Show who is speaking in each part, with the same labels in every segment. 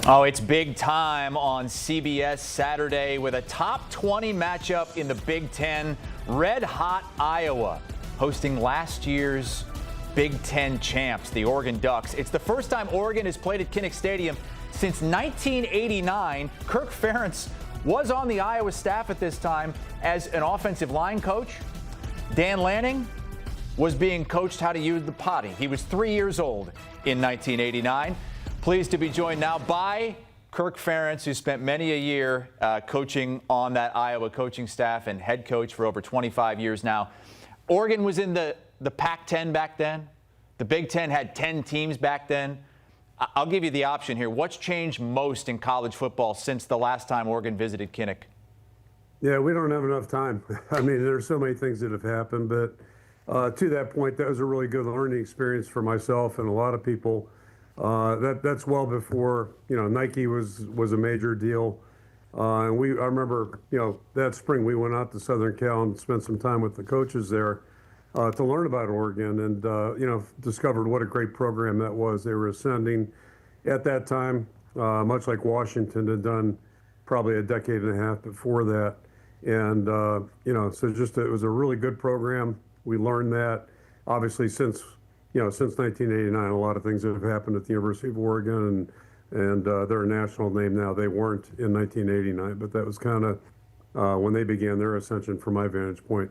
Speaker 1: Oh, it's big time on CBS Saturday with a top 20 matchup in the Big Ten. Red hot Iowa hosting last year's Big Ten champs, the Oregon Ducks. It's the first time Oregon has played at Kinnick Stadium since 1989. Kirk Ferentz was on the Iowa staff at this time as an offensive line coach. Dan Lanning was being coached how to use the potty. He was 3 years old in 1989. Pleased to be joined now by Kirk Ferentz, who spent many a year coaching on that Iowa coaching staff and head coach for over 25 years now. Oregon was in the Pac-10 back then. The Big Ten had 10 teams back then. I'll give you the option here. What's changed most in college football since the last time Oregon visited Kinnick?
Speaker 2: Yeah, we don't have enough time. I mean, there's so many things that have happened, but to that point, that was a really good learning experience for myself and a lot of people. That's well before, Nike was a major deal. And I remember, that spring we went out to Southern Cal and spent some time with the coaches there to learn about Oregon and, discovered what a great program that was. They were ascending at that time, much like Washington had done probably a decade and a half before that. And, so just it was a really good program. We learned that obviously since 1989, a lot of things have happened at the University of Oregon, and they're a national name now. They weren't in 1989, but that was kind of when they began their ascension from my vantage point.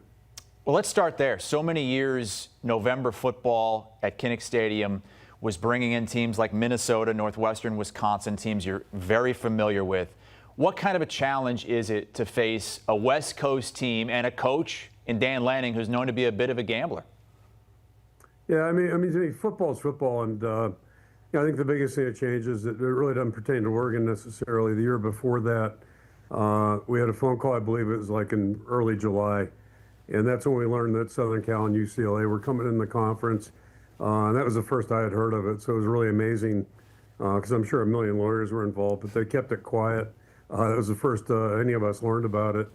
Speaker 1: Well, let's start there. So many years, November football at Kinnick Stadium was bringing in teams like Minnesota, Northwestern, Wisconsin, teams you're very familiar with. What kind of a challenge is it to face a West Coast team and a coach in Dan Lanning who's known to be a bit of a gambler?
Speaker 2: Yeah, I mean, to me, football is football, and I think the biggest thing that changes that it really doesn't pertain to Oregon necessarily. The year before that, we had a phone call. I believe it was like in early July, and that's when we learned that Southern Cal and UCLA were coming in the conference, and that was the first I had heard of it. So it was really amazing because I'm sure a million lawyers were involved, but they kept it quiet. That was the first any of us learned about it,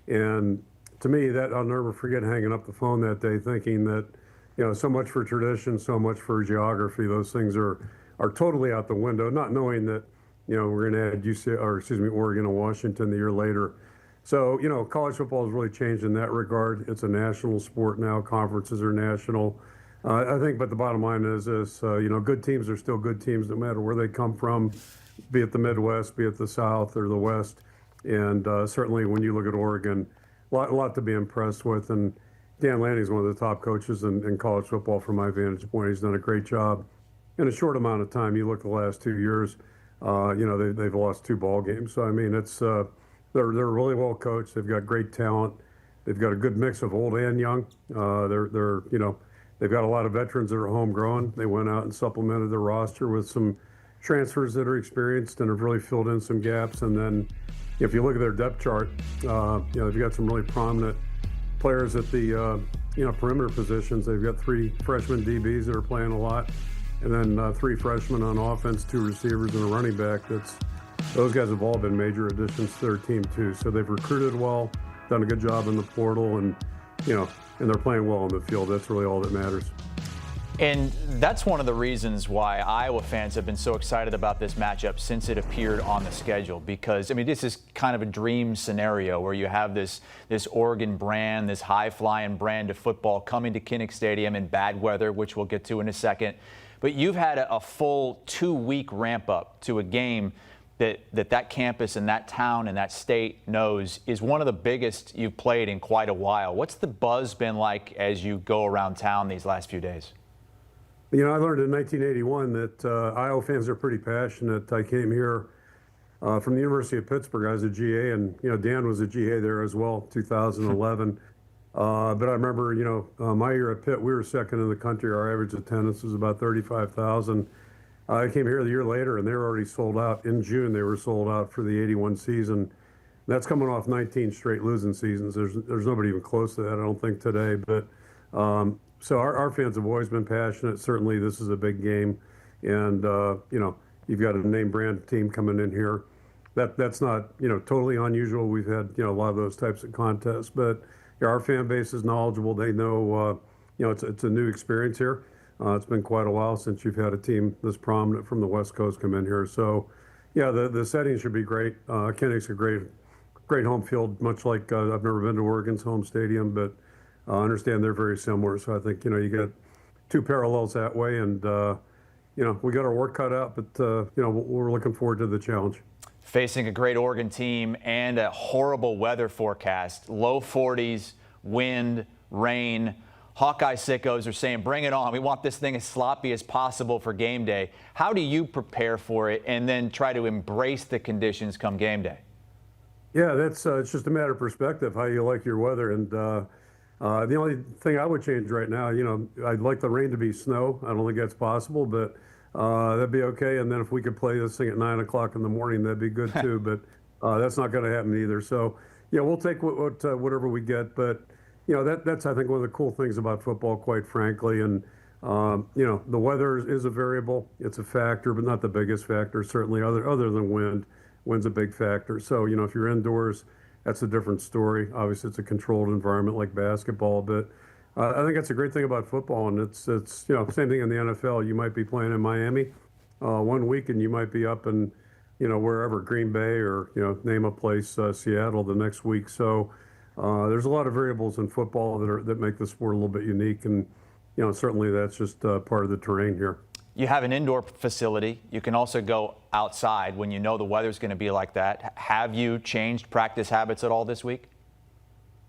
Speaker 2: and to me, that I'll never forget hanging up the phone that day, thinking that. So much for tradition, so much for geography. Those things are totally out the window. Not knowing that, we're going to add Oregon and Washington the year later. So, college football has really changed in that regard. It's a national sport now. Conferences are national. I think, but the bottom line is good teams are still good teams no matter where they come from, be it the Midwest, be it the South or the West. And certainly when you look at Oregon, a lot to be impressed with. And Dan Lanning is one of the top coaches in college football from my vantage point. He's done a great job in a short amount of time. You look at the last 2 years, they've lost 2 ball games. So I mean, it's they're really well coached. They've got great talent. They've got a good mix of old and young. They've got a lot of veterans that are homegrown. They went out and supplemented their roster with some transfers that are experienced and have really filled in some gaps. And then, if you look at their depth chart, they've got some really prominent players at the perimeter positions. They've got 3 freshman DBs that are playing a lot, and then 3 freshmen on offense, 2 receivers and a running back. Those guys have all been major additions to their team too. So they've recruited well, done a good job in the portal, and and they're playing well on the field. That's really all that matters.
Speaker 1: And that's one of the reasons why Iowa fans have been so excited about this matchup since it appeared on the schedule. Because, this is kind of a dream scenario where you have this Oregon brand, this high-flying brand of football coming to Kinnick Stadium in bad weather, which we'll get to in a second. But you've had a full 2-week ramp-up to a game that campus and that town and that state knows is one of the biggest you've played in quite a while. What's the buzz been like as you go around town these last few days?
Speaker 2: I learned in 1981 that Iowa fans are pretty passionate. I came here from the University of Pittsburgh. I was a GA, and Dan was a GA there as well, 2011. But I remember, my year at Pitt, we were second in the country. Our average attendance was about 35,000. I came here the year later, and they were already sold out. In June, they were sold out for the 81 season. That's coming off 19 straight losing seasons. There's nobody even close to that, I don't think, today. But so our fans have always been passionate. Certainly, this is a big game, and you've got a name brand team coming in here. That's not totally unusual. We've had a lot of those types of contests, but our fan base is knowledgeable. They know it's a new experience here. It's been quite a while since you've had a team this prominent from the West Coast come in here. So, Yeah, the setting should be great. Kinnick's a great home field, much like I've never been to Oregon's home stadium, but I understand they're very similar. So I think, you get two parallels that way, and we got our work cut out, but we're looking forward to the challenge.
Speaker 1: Facing a great Oregon team and a horrible weather forecast, low 40s, wind, rain. Hawkeye sickos are saying, bring it on. We want this thing as sloppy as possible for game day. How do you prepare for it and then try to embrace the conditions come game day?
Speaker 2: Yeah, that's it's just a matter of perspective, how you like your weather. And the only thing I would change right now, I'd like the rain to be snow. I don't think that's possible, but that'd be okay. And then if we could play this thing at 9 o'clock in the morning, that'd be good too. But that's not going to happen either. So, we'll take whatever we get. But, that's, I think, one of the cool things about football, quite frankly. And, the weather is a variable. It's a factor, but not the biggest factor, certainly other than wind. Wind's a big factor. So, if you're indoors, that's a different story. Obviously, it's a controlled environment like basketball, but I think that's a great thing about football. And it's same thing in the NFL. You might be playing in Miami 1 week, and you might be up in, wherever, Green Bay or, name a place, Seattle the next week. So there's a lot of variables in football that make the sport a little bit unique. And, certainly that's just part of the terrain here.
Speaker 1: You have an indoor facility. You can also go outside when you know the weather's going to be like that. Have you changed practice habits at all this week?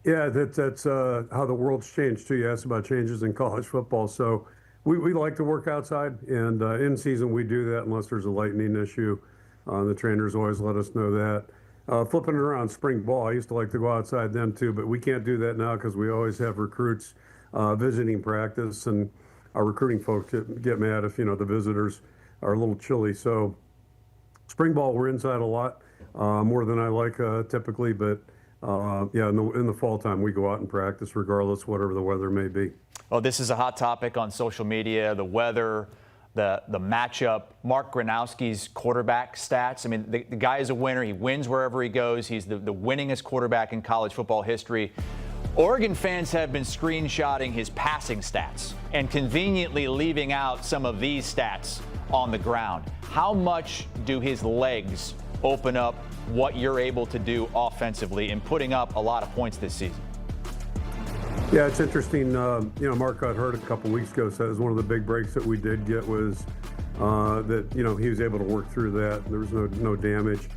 Speaker 2: Yeah, that's how the world's changed too. You asked about changes in college football. So we like to work outside, and in season we do that unless there's a lightning issue. The trainers always let us know that. Flipping it around, spring ball, I used to like to go outside then too, but we can't do that now because we always have recruits visiting practice, and our recruiting folks get mad if, the visitors are a little chilly. So spring ball, we're inside a lot, more than I like typically. But, in the fall time, we go out and practice regardless, whatever the weather may be.
Speaker 1: Well, this is a hot topic on social media, the weather, the matchup. Mark Gronowski's quarterback stats. I mean, the guy is a winner. He wins wherever he goes. He's the winningest quarterback in college football history. Oregon fans have been screenshotting his passing stats and conveniently leaving out some of these stats on the ground. How much do his legs open up what you're able to do offensively in putting up a lot of points this season?
Speaker 2: Yeah, it's interesting. Mark got hurt a couple weeks ago, so that was one of the big breaks that we did get was that, he was able to work through that. There was no damage.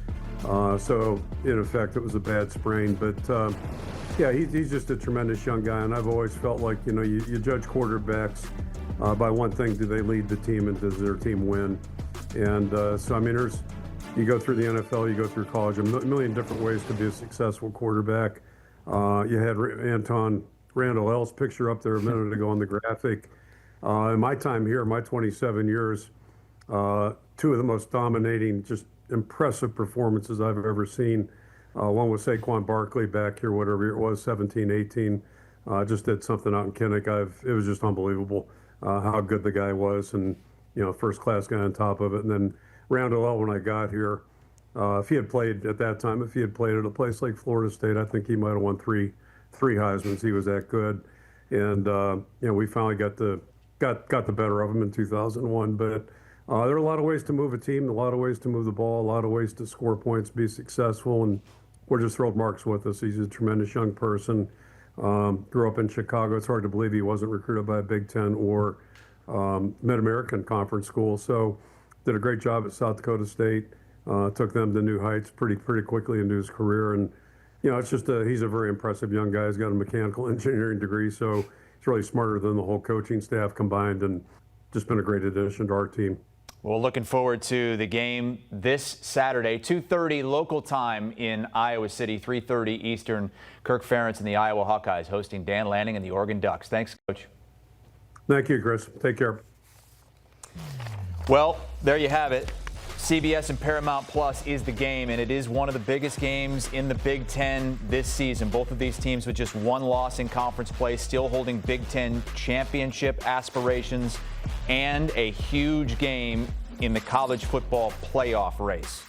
Speaker 2: So, in effect, it was a bad sprain. But, he's just a tremendous young guy, and I've always felt like, you judge quarterbacks by one thing: do they lead the team, and does their team win? And you go through the NFL, you go through college, a million different ways to be a successful quarterback. You had Randall L's picture up there a minute ago on the graphic. In my time here, my 27 years, two of the most dominating, just impressive performances I've ever seen. One was Saquon Barkley back here, whatever it was, 17, 18. Just did something out in Kinnick. It was just unbelievable how good the guy was, and first class guy on top of it. And then Randall L, when I got here, if he had played at that time, if he had played at a place like Florida State, I think he might have won three Heismans. He was that good. And we finally got the better of him in 2001. But there are a lot of ways to move a team, a lot of ways to move the ball, a lot of ways to score points, be successful. And we're just thrilled Mark's with us. He's a tremendous young person. Grew up in Chicago. It's hard to believe he wasn't recruited by a Big Ten or Mid-American Conference school. So did a great job at South Dakota State. Took them to new heights pretty quickly into his career. And it's just he's a very impressive young guy. He's got a mechanical engineering degree, so he's really smarter than the whole coaching staff combined, and just been a great addition to our team.
Speaker 1: Well, looking forward to the game this Saturday, 2:30 local time in Iowa City, 3:30 Eastern. Kirk Ferentz and the Iowa Hawkeyes hosting Dan Lanning and the Oregon Ducks. Thanks, Coach.
Speaker 2: Thank you, Chris. Take care.
Speaker 1: Well, there you have it. CBS and Paramount Plus is the game, and it is one of the biggest games in the Big Ten this season. Both of these teams with just one loss in conference play, still holding Big Ten championship aspirations, and a huge game in the college football playoff race.